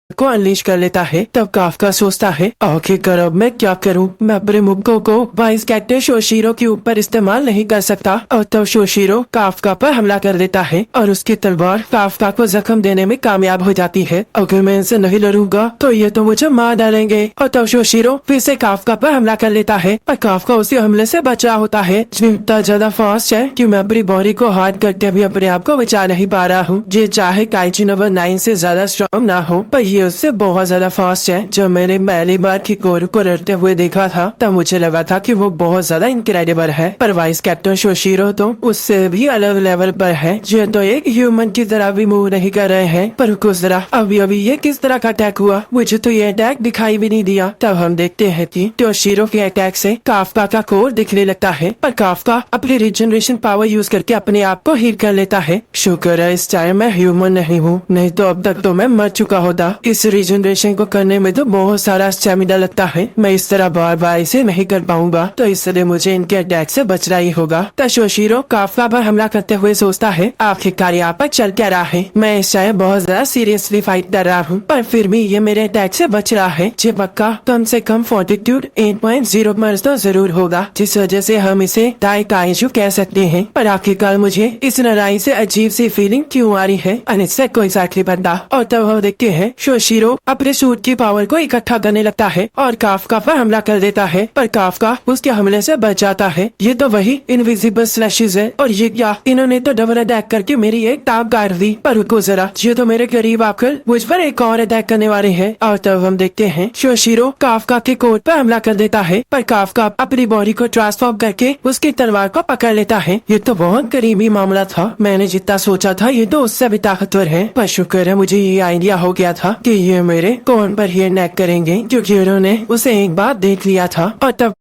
को अनलीश कर लेता है। तब काफका सोचता है आखिरकार अब मैं क्या करूं। मैं अपने मुक्को को वाइस कैप्टन शोशिरो के ऊपर इस्तेमाल नहीं कर सकता। और तब शोशिरो काफका पर हमला कर देता है और उसकी तलवार काफका को जख्म देने में कामयाब हो जाती है। अगर मैं इनसे नहीं लड़ूंगा तो ये तो मुझे मार डालेंगे। और तब शोशिरो फिर से काफका पर हमला कर लेता है और काफका उसी हमले से बचा होता है। इतना ज्यादा फास्ट है कि मैं अपनी बॉडी को हार्ड करके भी अपने आप को बचा नहीं पा रहा हूँ। ये चाहे काइजू नंबर 9 से ज्यादा स्ट्रॉन्ग ना हो पर ये उससे बहुत ज्यादा फास्ट है। जब मैंने पहली बार किकोरू को लड़ते हुए देखा था तब मुझे लगा था कि वो बहुत ज्यादा इनक्रेडिबल है, पर वाइस कैप्टन शोशिरो तो उससे भी अलग लेवल पर है। ये तो एक ह्यूमन की तरह भी मूव नहीं कर रहे हैं। पर कुछ तरह अभी अभी ये किस तरह का अटैक हुआ, मुझे तो ये अटैक दिखाई भी नहीं दिया। तब हम देखते हैं कि शोशिरो के अटैक से काफका का कोर दिखने लगता है, पर काफका अपनी रिजनरेशन पावर यूज करके अपने आप को हील कर लेता है। शुक्र है इस टाइम मैं ह्यूमन नहीं हूँ, नहीं तो अब तक तो मैं मर चुका होता। इस रिजनरेशन को करने में तो बहुत सारा स्टेमिना लगता है, मैं इस तरह बार बार इसे नहीं कर पाऊंगा, तो इसलिए मुझे इनके अटैक से बचना ही होगा। तो शोशिरो काफका पर हमला करते हुए सोचता है आखिरकार यहाँ पर चल क्या रहा है। मैं इस टाइम बहुत ज्यादा सीरियसली फाइट कर रहा हूँ, पर फिर भी ये मेरे अटैक से बच रहा है। ये पक्का कम से कम फॉर्टिट्यूड 8.0 पर तो जरूर होगा, जिस वजह से हम इसे दाई काइजू कह सकते हैं। पर आखिरकार मुझे इस लड़ाई से अजीब सी फीलिंग क्यों आ रही है, अनिश्चय को एग्जैक्टली पता। और तब हम देखते हैं शोशिरो अपने सूट की पावर को इकट्ठा करने लगता है और काफका पर हमला कर देता है, पर काफका उसके हमले से बच जाता है। ये तो वही इनविजिबल स्लैशेस है, और ये क्या, इन्होंने तो डबल अटैक करके मेरी एक टांग काट दी। पर रुको जरा, ये तो मेरे करीब आकर मुझ पर एक और अटैक करने वाले हैं। और तब हम देखते हैं शोशिरो काफका के कोट पर हमला कर देता है, पर काफका अपनी बॉडी को ट्रांसफॉर्म करके उसकी तलवार को पकड़ लेता है। ये तो बहुत करीबी मामला था, मैंने जितना सोचा था ये तो उससे भी ताकतवर है। पर शुक्र है मुझे ये आइडिया हो गया था कि ये मेरे कोन पर ही अटैक करेंगे, क्योंकि उन्होंने उसे एक बार देख लिया था। और तब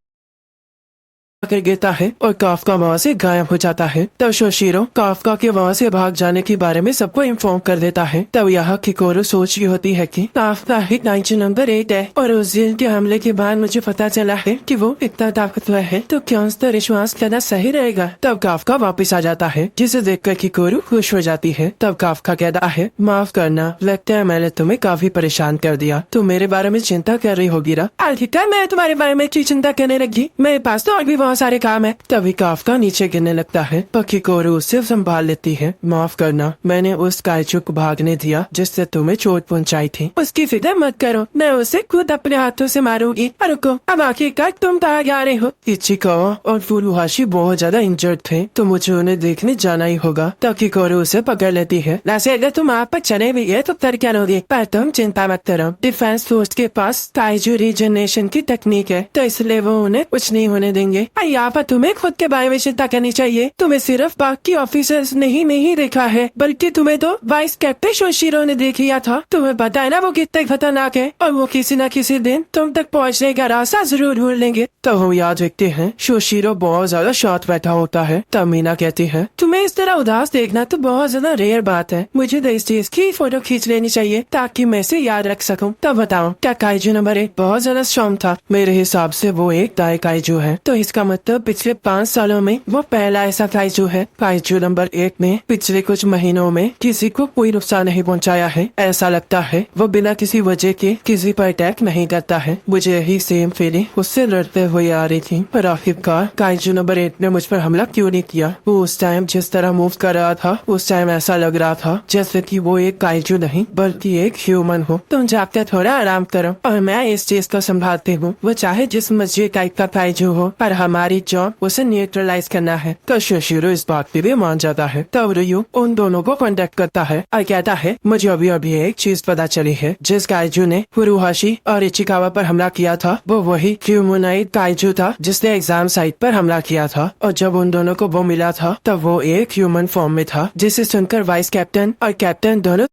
कर गिरता है और काफका वहाँ से गायब हो जाता है। तब शोशिरो काफका के वहाँ से भाग जाने के बारे में सबको इन्फॉर्म कर देता है। तब यहाँ किकोरू सोच रही होती है कि काफका ही काइजू नंबर 8 है, और उस दिन के हमले के बाद मुझे पता चला है कि वो इतना ताकतवर है, तो क्या उस पर विश्वास करना सही रहेगा। तब काफका वापस आ जाता है, जिसे देखकर किकोरू खुश हो जाती है। तब काफका कहता है माफ करना, लगता है मैंने तुम्हें काफी परेशान कर दिया, तुम मेरे बारे में चिंता कर रही होगी ना। आखिरकार मैं तुम्हारे बारे में चिंता करने लगी, मेरे पास तो और भी बहुत सारे काम है। तभी काफका नीचे गिरने लगता है, पर किकोरू उसे संभाल लेती है। माफ करना, मैंने उस काइजू को भागने दिया जिससे तुम्हें चोट पहुंचाई थी। उसकी फिक्र मत करो, मैं उसे खुद अपने हाथों से मारूंगी। रुको, अब आखिरकार तुम कहाँ जा रहे हो। इचिकावा और फुरुहाशी बहुत ज्यादा इंजर्ड थे, तो मुझे उन्हें देखने जाना ही होगा। तब किकोरू उसे पकड़ लेती है। वैसे अगर तुम आप पर चले भी गए तो फिर क्या लोगे, पर तुम चिंता मत करो, डिफेंस फोर्स के पास काइजू रीजनरेशन की टेक्निक है, तो इसलिए वो उन्हें कुछ नहीं होने देंगे। यहाँ पर तुम्हें खुद के बारे में चिंता करनी चाहिए। तुम्हें सिर्फ बाकी ऑफिसर्स ने ही नहीं देखा है, बल्कि तुम्हें तो वाइस कैप्टन शोशिरो ने देख लिया था। तुम्हें पता है ना वो कितने खतरनाक है, और वो किसी न किसी दिन तुम तक पहुँचने का रास्ता जरूर ढूंढ लेंगे। तो हम याद रखते हैं शोशिरो बहुत ज्यादा शांत बैठा होता है। तब मीना कहती है तुम्हें इस तरह उदास देखना तो बहुत ज्यादा रेयर बात है, मुझे तो इस चीज की फोटो खींच लेनी चाहिए ताकि मैं इसे याद रख सकूं। तब बताओ, क्या काइजू नंबर 1 बहुत ज्यादा स्ट्रॉन्ग था? मेरे हिसाब से वो एक दाई काइजू है, तो इसका मतलब पिछले 5 सालों में वो पहला ऐसा काइजू है। काइजू नंबर 1 ने पिछले कुछ महीनों में किसी को कोई नुकसान नहीं पहुंचाया है। ऐसा लगता है वो बिना किसी वजह के किसी पर अटैक नहीं करता है। मुझे यही सेम फीलिंग उससे लड़ते हुए आ रही थी, पर आखिरकार काइजू नंबर 8 ने मुझ पर हमला क्यों नहीं किया। वो उस टाइम जिस तरह मूव कर रहा था, उस टाइम ऐसा लग रहा था जैसे कि वो एक काइजू नहीं बल्कि एक ह्यूमन हो। तुम जाकर थोड़ा आराम करो और मैं इस चीज को संभालती हूँ। वो चाहे जिस मर्जी टाइप का काइजू हो, पर हमारी जॉब उसे न्यूट्रलाइज करना है। तो शोशिरो इस बात पे भी मान जाता है। तब रियू उन दोनों को कांटेक्ट करता है और कहता है मुझे अभी अभी एक चीज पता चली है, जिस काइजू ने फुरुहाशी और इचिकावा पर हमला किया था वो वही ह्यूमनॉइड काइजू था जिसने एग्जाम साइट पर हमला किया था। और जब उन दोनों को वो मिला था तब वो एक ह्यूमन फॉर्म में था, जिसे सुनकर वाइस कैप्टन और कैप्टन दोनों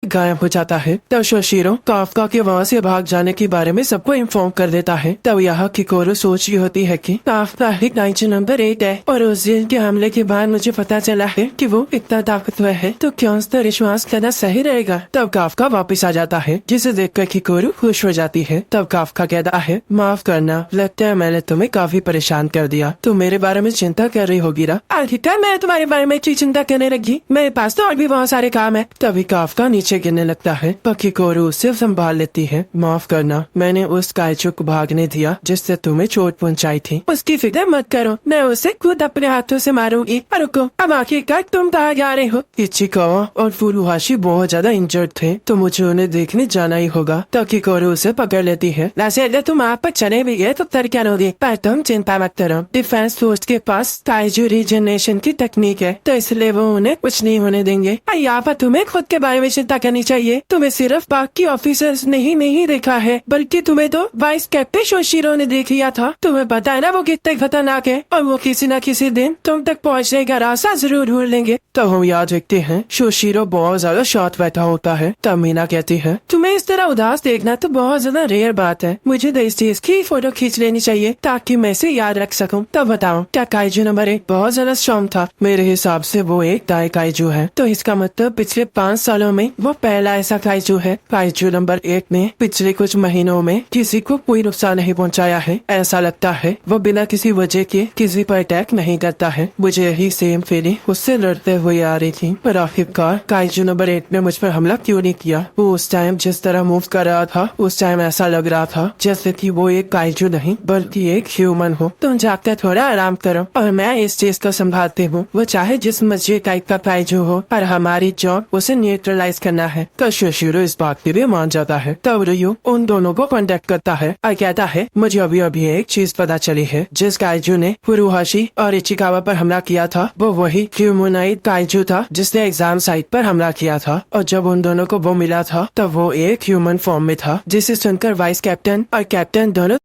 गायब हो जाता है। तब शोशिरो काफका के वहाँ से भाग जाने के बारे में सबको इन्फॉर्म कर देता है। तब यहाँ किकोरू सोच रही होती है कि काफका ही काइजू नंबर 8 है, और उस दिन के हमले के बाद मुझे पता चला है कि वो इतना ताकतवर है, तो क्या उस पर विश्वास करना सही रहेगा। तब काफका वापस आ जाता है, जिसे देखकर किकोरू खुश हो जाती है। तब काफका कहता है माफ करना, लगता है मैंने तुम्हें काफी परेशान कर दिया, तुम मेरे बारे में चिंता कर रही होगी ना। आखिरकार मैं तुम्हारे बारे में चिंता करने लगी, मेरे पास तो और भी बहुत सारे काम है। तभी काफका नीचे नीचे गिरने लगता है। पकीकोरू उसे संभाल लेती है। माफ करना, मैंने उस काइजू को भागने दिया जिससे तुम्हें चोट पहुंचाई थी। उसकी फिक्र मत करो, मैं उसे खुद अपने हाथों से मारूंगी। रुको, अब आखिरकार तुम कहाँ जा रहे हो? इचिकावा और फुरुहाशी बहुत ज्यादा इंजर्ड थे, तो मुझे उन्हें देखने जाना ही होगा। पकीकोरू उसे पकड़ लेती है। वैसे तुम आप पर चले भी गए तो फिर क्या लोगे? पर तुम चिंता मत करो, डिफेंस फोर्स के पास काइजू रीजनरेशन की तकनीक है, तो इसलिए वो उन्हें कुछ नहीं होने देंगे। यहाँ पर तुम्हें खुद के बारे में चिंता करनी चाहिए। तुम्हें सिर्फ बाकी ऑफिसर्स ने ही नहीं देखा है, बल्कि तुम्हें तो वाइस कैप्टन शोशिरो ने देख लिया था। तुम्हें पता है ना वो कितने खतरनाक है, और वो किसी न किसी दिन तुम तक पहुँचने का रास्ता जरूर ढूंढ लेंगे। तो हम याद रखते हैं। शोशिरो बहुत ज्यादा शॉर्ट बैठा होता है। तब मीना कहती है, तुम्हें इस तरह उदास देखना तो बहुत ज्यादा रेयर बात है। मुझे तो इस चीज की फोटो खींच लेनी चाहिए ताकि मैं इसे याद रख सकूं। तब बताओ, क्या काइजू नंबर 1 बहुत ज्यादा स्ट्रॉन्ग था? मेरे हिसाब से वो एक दाई काइजू है, तो इसका मतलब पिछले 5 सालों में वो पहला ऐसा काइजू है। काइजू नंबर 1 ने पिछले कुछ महीनों में किसी को कोई नुकसान नहीं पहुंचाया है। ऐसा लगता है वो बिना किसी वजह के किसी पर अटैक नहीं करता है। मुझे यही सेम फीलिंग उससे लड़ते हुए आ रही थी, पर आखिरकार काइजू नंबर 1 ने मुझ पर हमला क्यों नहीं किया? वो उस टाइम जिस तरह मूव कर रहा था, उस टाइम ऐसा लग रहा था जैसे कि वो एक काइजू नहीं बल्कि एक ह्यूमन हो। तुम जाकर थोड़ा आराम करो और मैं इस चीज को संभालती हूँ। वो चाहे जिस मर्जी टाइप का काइजू हो, पर हमारी जॉब उसे न्यूट्रलाइज करना है। तो शोशिरो इस बात के लिए मान जाता है। तब रियो उन दोनों को कांटेक्ट करता है और कहता है, मुझे अभी अभी एक चीज पता चली है। जिस काइजू ने फुरुहाशी और इचिकावा पर हमला किया था, वो वही ह्यूमनॉइड काइजू था जिसने एग्जाम साइट पर हमला किया था। और जब उन दोनों को वो मिला था, तब वो एक ह्यूमन फॉर्म में था, जिसे सुनकर वाइस कैप्टन और कैप्टन दोनों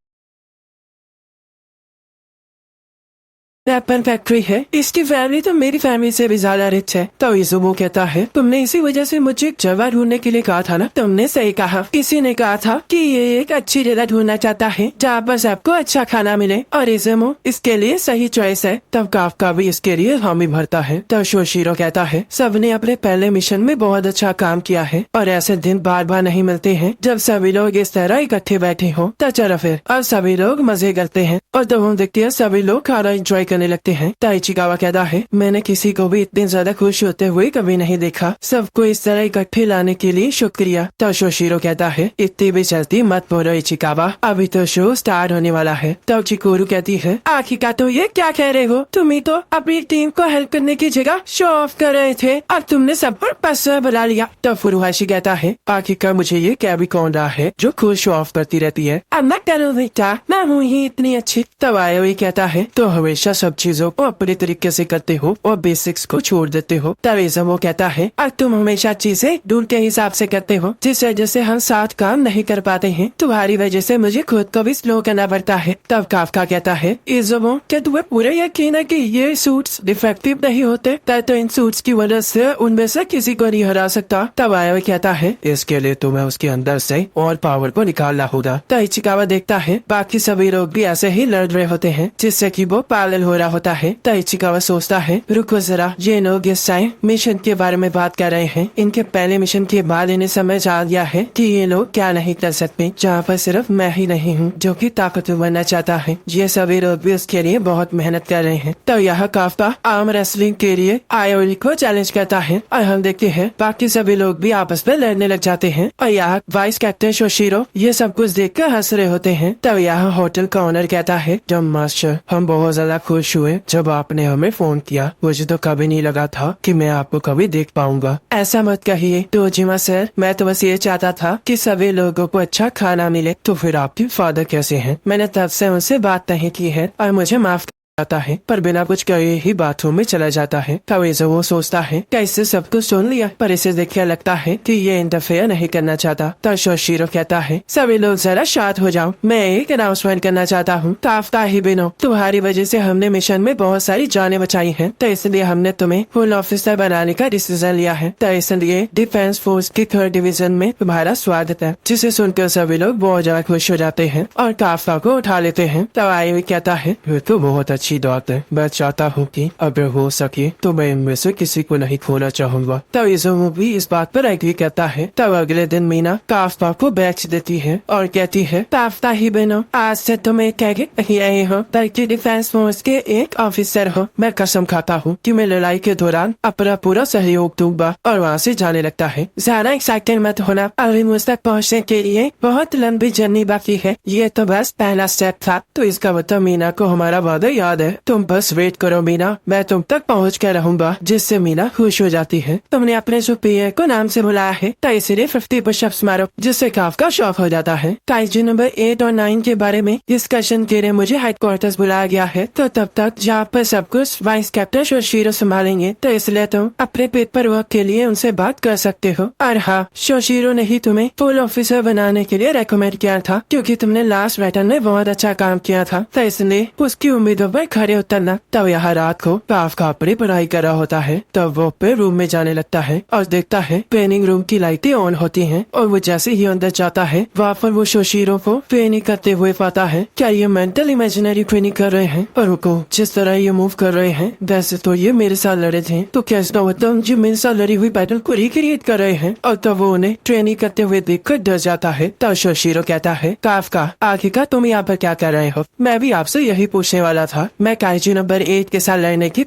वेपन फैक्ट्री है, इसकी फैमिली तो मेरी फैमिली से भी ज्यादा रिच है। तो इजुमो कहता है, तुमने इसी वजह से मुझे एक जगह ढूंढने के लिए कहा था ना? तुमने सही कहा, किसी ने कहा था कि ये एक अच्छी जगह ढूंढना चाहता है जहाँ पर सबको अच्छा खाना मिले, और इजुमो इसके लिए सही चॉइस है। तब काफका भी इसके लिए हामी भरता है। तब शोशिरो कहता है, सबने अपने पहले मिशन में बहुत अच्छा काम किया है, और ऐसे दिन बार बार नहीं मिलते हैं जब सभी लोग इस तरह इकट्ठे बैठे हो। तो चलो फिर अब सभी लोग मजे करते हैं। और तब हम देखते हैं सभी लोग खाना एंजॉय करने लगते हैं। इचिकावा कहता है, मैंने किसी को भी इतने ज्यादा खुश होते हुए कभी नहीं देखा। सबको इस तरह इकट्ठे लाने के लिए शुक्रिया। तो शोशिरो कहता है, इतनी भी जल्दी मत बोलो इचिकावा, अभी तो शो स्टार्ट होने वाला है। तो चिकोरू कहती है, आखिरकार तो ये क्या कह रहे हो? तुम ही तो अपनी टीम को हेल्प करने की जगह शो ऑफ कर रहे थे, अब तुमने सब पर पसर बुला लिया। तो फुरुहाशी कहता है, आखिरकार मुझे ये क्या भी कौन रहा है जो खुद शो ऑफ करती रहती है? अब मत करो बेटा, मैं हूँ ही इतनी अच्छी। तब आयोई कहता है, तो हमेशा सब चीजों को अपने तरीके से करते हो और बेसिक्स को छोड़ देते हो। तब इजुमो कहता है, अब तुम हमेशा चीजें दूर के हिसाब से करते हो, जिस वजह से हम साथ काम नहीं कर पाते हैं। तुम्हारी वजह से मुझे खुद को भी स्लो करना पड़ता है। तब काफका कहता है, इजुमो क्या तुम्हें पूरा यकीन है कि ये सूट्स डिफेक्टिव नहीं होते? तो इन सूट्स की वजह से उनमें से किसी को नहीं हरा सकता। तब आयोई कहता है, इसके लिए तुम्हें उसके अंदर से और पावर को निकालना होगा। तो इचिकावा देखता है बाकी सभी लोग भी ऐसे ही लड़ रहे होते हैं, जिससे कि वो पैरेलल हो रहा होता है। तो इचिकावा सोचता है, रुको जरा, ये लोग इस टाइम मिशन के बारे में बात कर रहे हैं। इनके पहले मिशन के बाद इन्हें समझ आ गया है कि ये लोग क्या नहीं कर सकते, जहाँ पर सिर्फ मैं ही नहीं हूँ जो कि ताकतवर बनना चाहता है। ये सभी लोग भी उसके लिए बहुत मेहनत कर रहे हैं। तो यह काफका आर्म रेसलिंग के लिए आयोरी को चैलेंज करता है, और हम देखते हैं बाकी सभी लोग भी आपस में लड़ने लग जाते हैं। और यहाँ वाइस कैप्टन शोशिरो ये सब कुछ देख कर हंस रहे होते हैं। तब यहाँ होटल का ओनर कहता है, जम मास्टर, हम बहुत ज्यादा खुश हुए जब आपने हमें फोन किया। मुझे तो कभी नहीं लगा था कि मैं आपको कभी देख पाऊंगा। ऐसा मत कहिए तोजिमा सर, मैं तो बस ये चाहता था कि सभी लोगों को अच्छा खाना मिले। तो फिर आपके फादर कैसे हैं? मैंने तब से उनसे बात नहीं की है और मुझे माफ आता है, पर बिना कुछ कहे ही बाथरूम में चला जाता है। तब वो सोचता है कि इससे सब कुछ सुन लिया, पर इसे देखकर लगता है कि ये इंटरफेयर नहीं करना चाहता। तब शोशिरो कहता है, सभी लोग जरा शांत हो जाओ, मैं एक अनाउंसमेंट करना चाहता हूँ। काफका ही बिनो, तुम्हारी वजह से हमने मिशन में बहुत सारी जानें बचाई हैं, तो इसलिए हमने तुम्हें फुल ऑफिसर बनाने का डिसीजन लिया है। तो इसलिए डिफेंस फोर्स की 3rd डिवीजन में तुम्हारा स्वागत है। जिसे सुनकर सभी लोग बहुत ज्यादा खुश हो जाते हैं और काफका को उठा लेते हैं। तब आयोई कहता है, ये तो बहुत अच्छी अच्छी बात है। मैं चाहता हूँ कि अगर हो सके तो मैं इनमें से किसी को नहीं खोना चाहूंगा। तब इज़ोमू भी इस बात पर एग्री करता है। तब अगले दिन मीना काफ्का को बैच देती है और कहती है, काफ्का ही बनो, आज से तुम एक कैडेट नहीं रहे हो बल्कि डिफेंस फोर्स के एक ऑफिसर हो। मैं कसम खाता हूँ कि मैं लड़ाई के दौरान अपना पूरा सहयोग दूंगा। और वहाँ से जाने लगता है। ज्यादा एक्साइटेड मत होना, अभी मुझ तक पहुँचने के लिए बहुत लंबी जर्नी बाकी है। ये तो बस पहला स्टेप था। तो इसका मतलब मीना को हमारा वादा याद है। तुम बस वेट करो मीना, मैं तुम तक पहुँच कर रहूंगा। जिससे मीना खुश हो जाती है। तुमने अपने सुपीरियर को नाम से बुलाया है तो इसलिए 50 पुशअप्स मारो, जिससे काफ्का शॉक हो जाता है। काइजू नंबर 8 और 9 के बारे में डिस्कशन के लिए मुझे हेडक्वार्टर्स बुलाया गया है। तो तब तक जहाँ पर सब कुछ वाइस कैप्टन शोशिरो संभालेंगे, तो इसलिए तुम अपने पेपर वर्क के लिए उनसे बात कर सकते हो। और हाँ, शोशिरो ने ही तुम्हें फुल ऑफिसर बनाने के लिए रेकमेंड किया था, क्योंकि तुमने लास्ट वेटन में बहुत अच्छा काम किया था। तो इसलिए उसकी उम्मीदों पर खड़े उतरना। तब यहाँ रात को काफ्का अपनी पढ़ाई कर रहा होता है। तब वो अपने रूम में जाने लगता है और देखता है ट्रेनिंग रूम की लाइटें ऑन होती हैं। और वो जैसे ही अंदर जाता है, वहाँ पर वो शोशिरो को ट्रेनिंग करते हुए पाता है। क्या ये मेंटल इमेजिनरी ट्रेनिंग कर रहे हैं? और उनको जिस तरह ये मूव कर रहे हैं, वैसे तो ये मेरे साथ लड़े थे, तो क्या इसका मतलब जो मेरे साथ लड़ी हुई बैटल को रिक्रिएट कर रहे हैं? और तब वो उन्हें ट्रेनिंग करते हुए देखकर डर जाता है। तब शोशिरो कहता है, काफ्का आखिरकार तुम यहाँ पर क्या कर रहे हो? मैं भी आपसे यही पूछने वाला था। मैं काइजू नंबर 8 के साथ लड़ने की